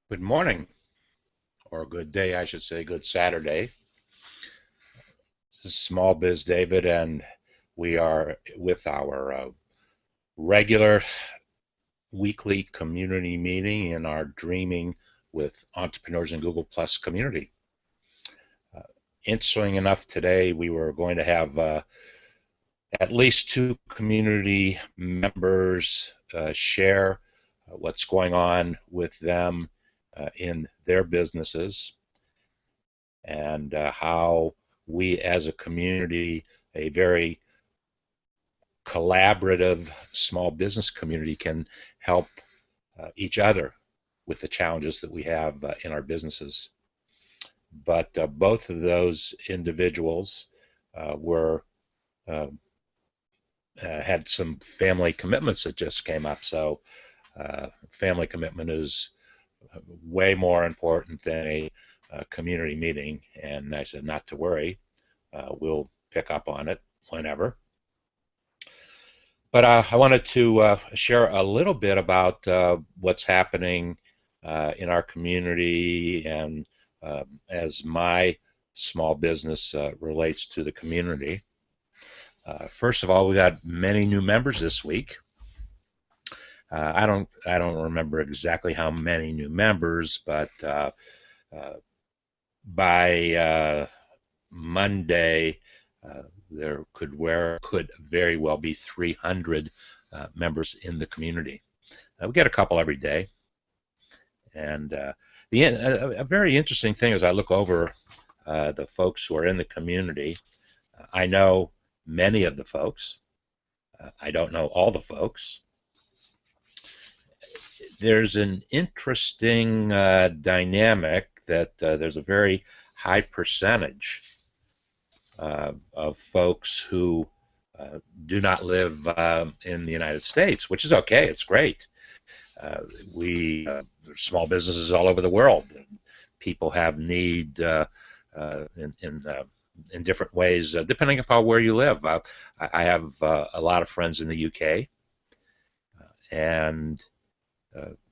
Good morning, or good day, I should say, good Saturday. This is Small Biz David, and we are with our regular weekly community meeting in our Dreaming with Entrepreneurs in Google Plus community. Interesting enough, today we were going to have at least two community members share what's going on with them in their businesses and how we as a community, a very collaborative small business community, can help each other with the challenges that we have in our businesses. But both of those individuals were uh, had some family commitments that just came up. So family commitment is way more important than a community meeting. And I said, not to worry, we'll pick up on it whenever. But I wanted to share a little bit about what's happening in our community and as my small business relates to the community. First of all, we got many new members this week. I don't remember exactly how many new members, but uh, by Monday, there could very well be 300 members in the community. We get a couple every day, and a very interesting thing as I look over the folks who are in the community. I know many of the folks. I don't know all the folks. There's an interesting dynamic that there's a very high percentage of folks who do not live in the United States, which is okay. It's great. Uh, there's small businesses all over the world. People have need in different ways, depending upon where you live. I have a lot of friends in the UK, and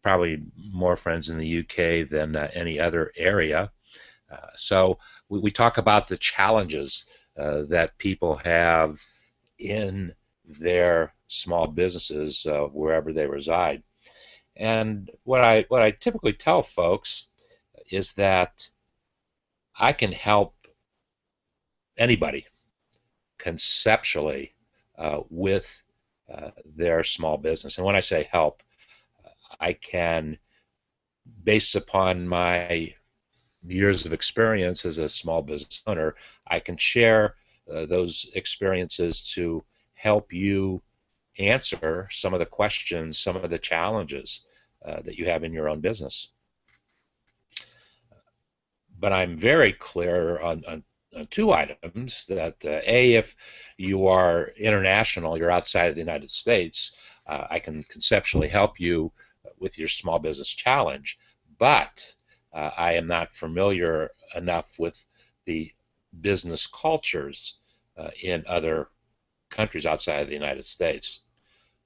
probably more friends in the UK than any other area. So we talk about the challenges that people have in their small businesses wherever they reside. And what I typically tell folks is that I can help anybody conceptually with their small business. And when I say help, I can, based upon my years of experience as a small business owner, I can share those experiences to help you answer some of the questions, some of the challenges that you have in your own business. But I'm very clear on two items that A, if you are international, you're outside of the United States, I can conceptually help you with your small business challenge, but I am not familiar enough with the business cultures in other countries outside of the United States.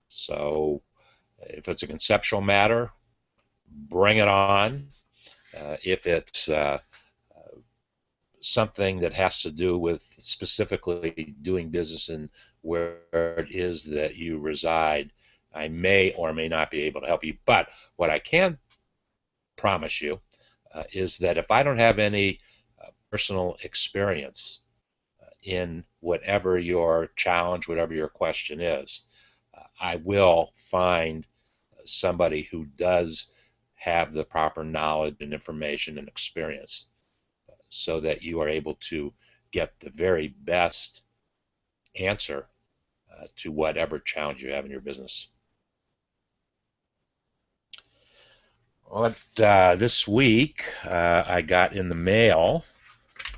So if it's a conceptual matter, bring it on. If it's something that has to do with specifically doing business in where it is that you reside, I may or may not be able to help you. But what I can promise you is that if I don't have any personal experience in whatever your challenge, whatever your question is, I will find somebody who does have the proper knowledge and information and experience so that you are able to get the very best answer to whatever challenge you have in your business. Well, this week I got in the mail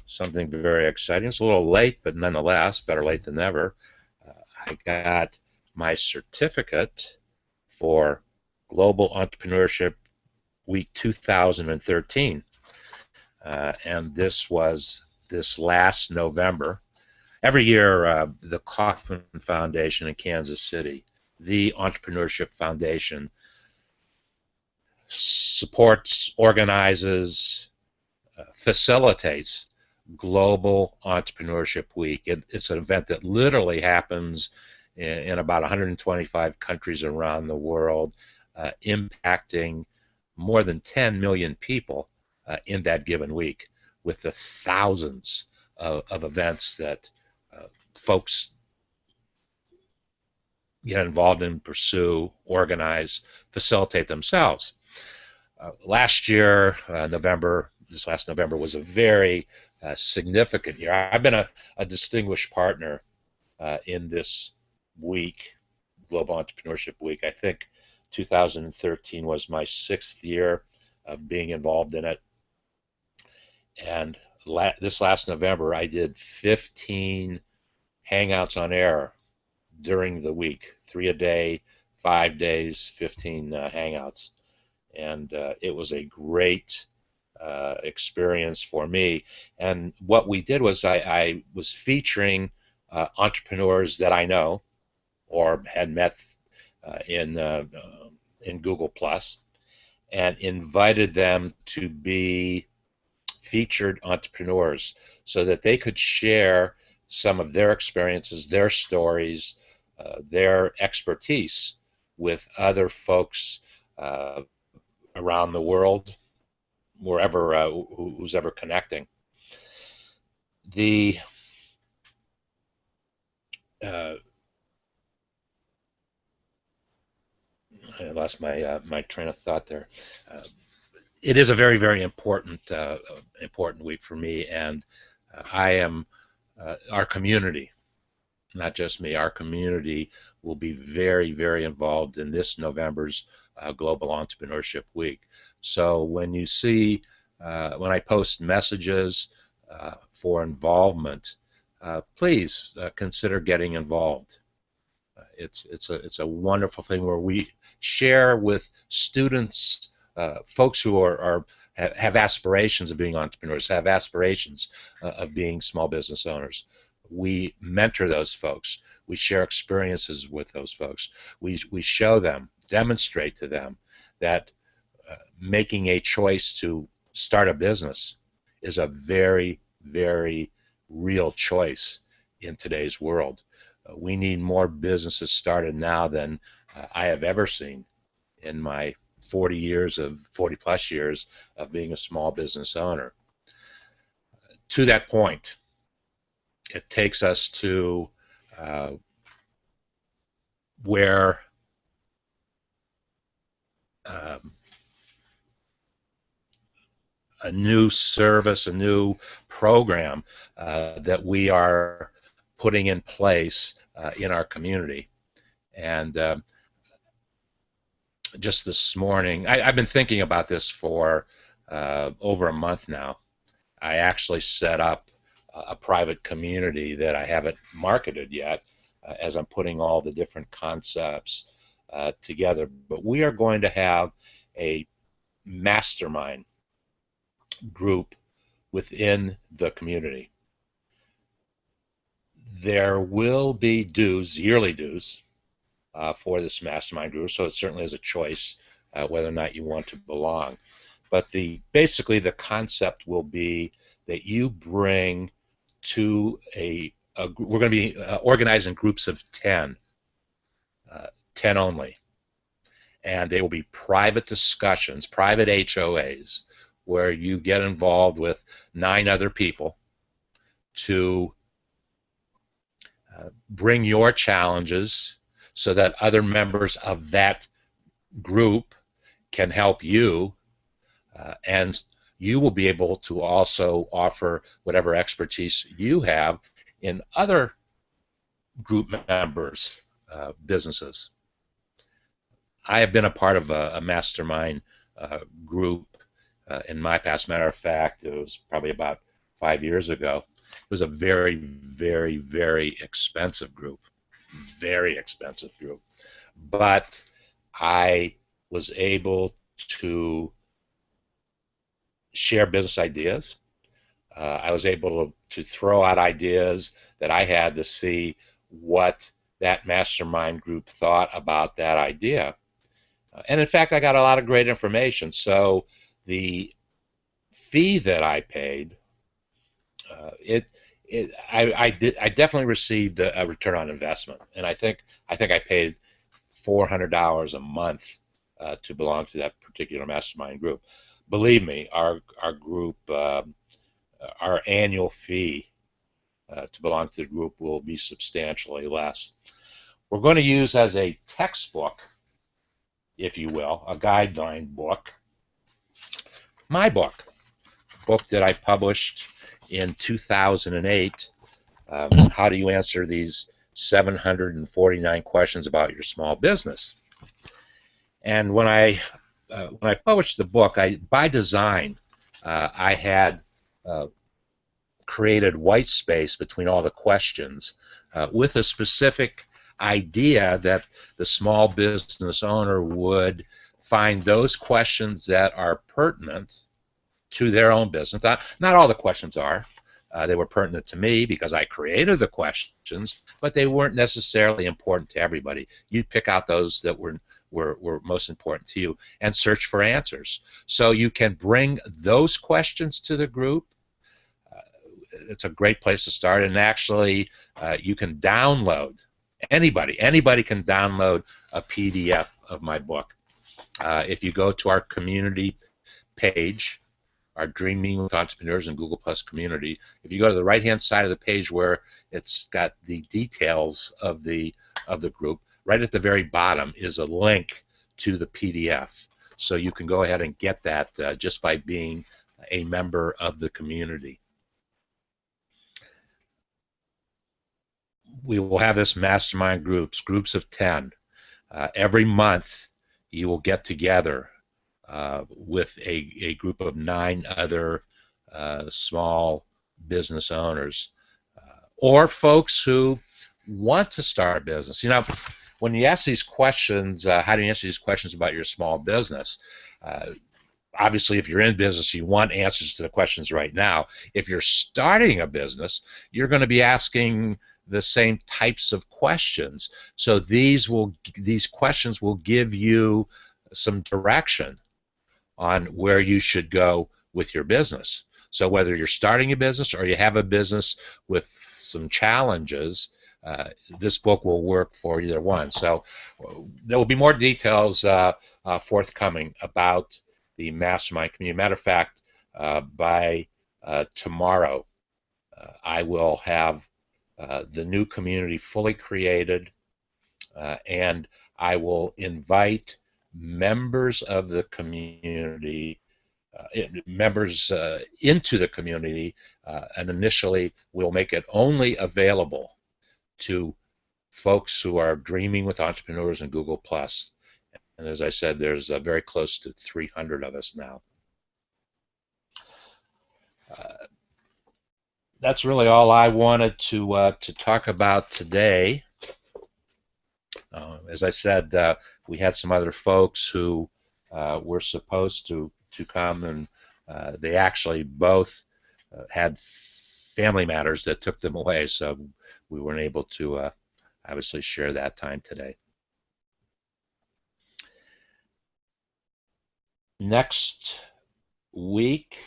something very exciting. It's a little late, but nonetheless, better late than never. I got my certificate for Global Entrepreneurship Week 2013. And this was this last November. Every year, the Kauffman Foundation in Kansas City, the Entrepreneurship Foundation, supports, organizes, facilitates Global Entrepreneurship Week. It's an event that literally happens in about 125 countries around the world, impacting more than 10 million people in that given week, with the thousands of events that folks get involved in, pursue, organize, facilitate themselves. Last year, this last November was a very significant year. I've been a distinguished partner in this week, Global Entrepreneurship Week. I think 2013 was my 6th year of being involved in it. And this last November, I did 15 Hangouts on Air during the week, 3 a day, 5 days, 15 Hangouts. And it was a great experience for me. And what we did was I was featuring entrepreneurs that I know or had met in Google Plus, and invited them to be featured entrepreneurs so that they could share some of their experiences, their stories, their expertise with other folks around the world, wherever who's ever connecting. I lost my train of thought there. It is a very, very important week for me, and I am our community, not just me. Our community will be very, very involved in this November's Global Entrepreneurship Week. So when you see when I post messages for involvement, please consider getting involved. It's a wonderful thing where we share with students, folks who have aspirations of being entrepreneurs, have aspirations of being small business owners. We mentor those folks. We share experiences with those folks. We show them, demonstrate to them that making a choice to start a business is a very, very real choice in today's world. We need more businesses started now than I have ever seen in my 40 plus years of being a small business owner. To that point, it takes us to where a new service, a new program that we are putting in place in our community. And just this morning, I've been thinking about this for over a month now. I actually set up a private community that I haven't marketed yet, as I'm putting all the different concepts together. But we are going to have a mastermind group within the community. There will be dues, yearly dues, for this mastermind group, so it certainly is a choice whether or not you want to belong. But basically the concept will be that you bring to we're going to be organizing groups of 10 only, and they will be private discussions, private HOAs, where you get involved with 9 other people to bring your challenges so that other members of that group can help you, and you will be able to also offer whatever expertise you have in other group members' businesses. I have been a part of a mastermind group in my past. Matter of fact, it was probably about 5 years ago. It was a very, very, very expensive group. Very expensive group. But I was able to share business ideas. I was able to throw out ideas that I had to see what that mastermind group thought about that idea. And in fact, I got a lot of great information. So the fee that I paid, it I definitely received a return on investment, and I think I paid $400 a month to belong to that particular mastermind group. Believe me, our group, our annual fee to belong to the group will be substantially less. We're going to use as a textbook, if you will, a guideline book, my book that I published in 2008. How do you answer these 749 questions about your small business? And when I published the book, by design, I had uh, created white space between all the questions with a specific idea that the small business owner would find those questions that are pertinent to their own business. Not all the questions are. They were pertinent to me because I created the questions, but they weren't necessarily important to everybody. You pick out those that were most important to you and search for answers. So you can bring those questions to the group. It's a great place to start, and actually you can download, anybody can download a PDF of my book. If you go to our community page, our Dreaming with Entrepreneurs and Google Plus community, if you go to the right-hand side of the page where it's got the details of the group, right at the very bottom is a link to the PDF. So you can go ahead and get that just by being a member of the community. We will have this mastermind groups of 10. Every month you will get together with a group of 9 other small business owners or folks who want to start a business. You know, when you ask these questions, how do you answer these questions about your small business? Obviously, if you're in business, you want answers to the questions right now. If you're starting a business, you're going to be asking the same types of questions. So these questions will give you some direction on where you should go with your business. So whether you're starting a business or you have a business with some challenges, this book will work for either one. So there will be more details forthcoming about the mastermind community. Matter of fact, by tomorrow, I will have the new community fully created, and I will invite members of the community, members into the community, and initially we'll make it only available to folks who are dreaming with entrepreneurs and Google Plus. And as I said, there's very close to 300 of us now. That's really all I wanted to talk about today. As I said, we had some other folks who were supposed to come, and they actually both had family matters that took them away, so we weren't able to obviously share that time today. Next week,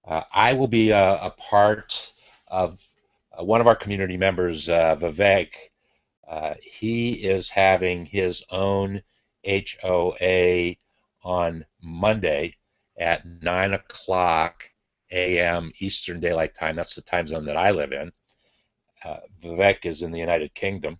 I will be a part of one of our community members, Vivek. He is having his own HOA on Monday at 9 o'clock a.m. Eastern Daylight Time. That's the time zone that I live in. Vivek is in the United Kingdom.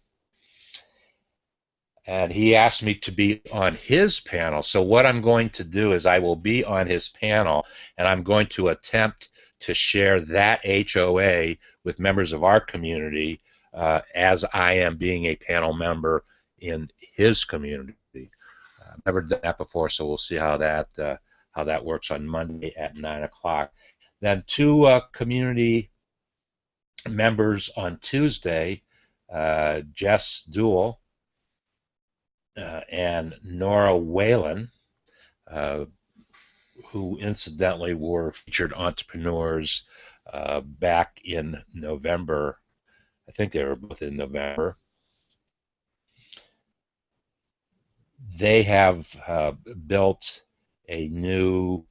And he asked me to be on his panel. So what I'm going to do is I will be on his panel, and I'm going to attempt to share that HOA with members of our community as I am being a panel member in his community. I've never done that before, so we'll see how that works on Monday at 9 o'clock. Then 2 community members on Tuesday, Jess Duell and Nora Whalen, who incidentally were featured entrepreneurs back in November. I think they were both in November. they have built a new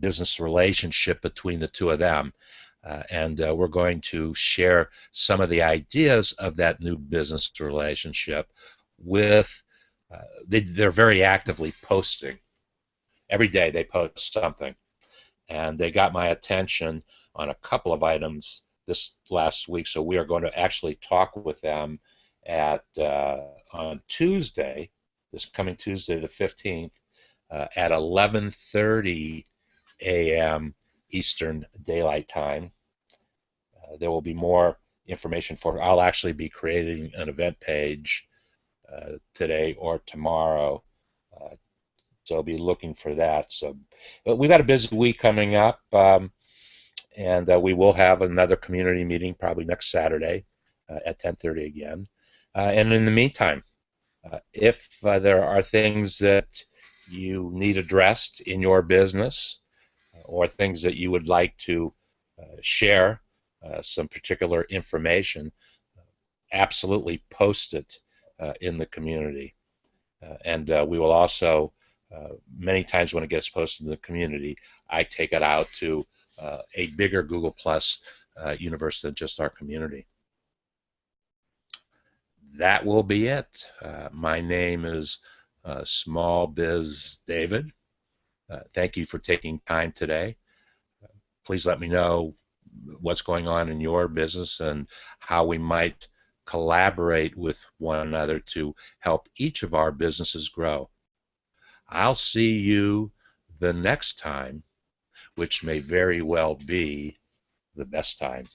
business relationship between the two of them. And we're going to share some of the ideas of that new business relationship with, they're very actively posting. Every day they post something. And they got my attention on a couple of items this last week. So we are going to actually talk with them at on Tuesday, this coming Tuesday, the 15th, at 11:30 a.m. Eastern Daylight Time. There will be more information for. I'll actually be creating an event page today or tomorrow. So I'll be looking for that. So, but we've got a busy week coming up, and we will have another community meeting probably next Saturday at 10:30 again. And in the meantime, if there are things that you need addressed in your business or things that you would like to share, some particular information, absolutely post it in the community. And we will also, many times when it gets posted in the community, I take it out to a bigger Google Plus universe than just our community. That will be it. My name is Small Biz David. Thank you for taking time today. Please let me know what's going on in your business and how we might collaborate with one another to help each of our businesses grow. I'll see you the next time, which may very well be the best time.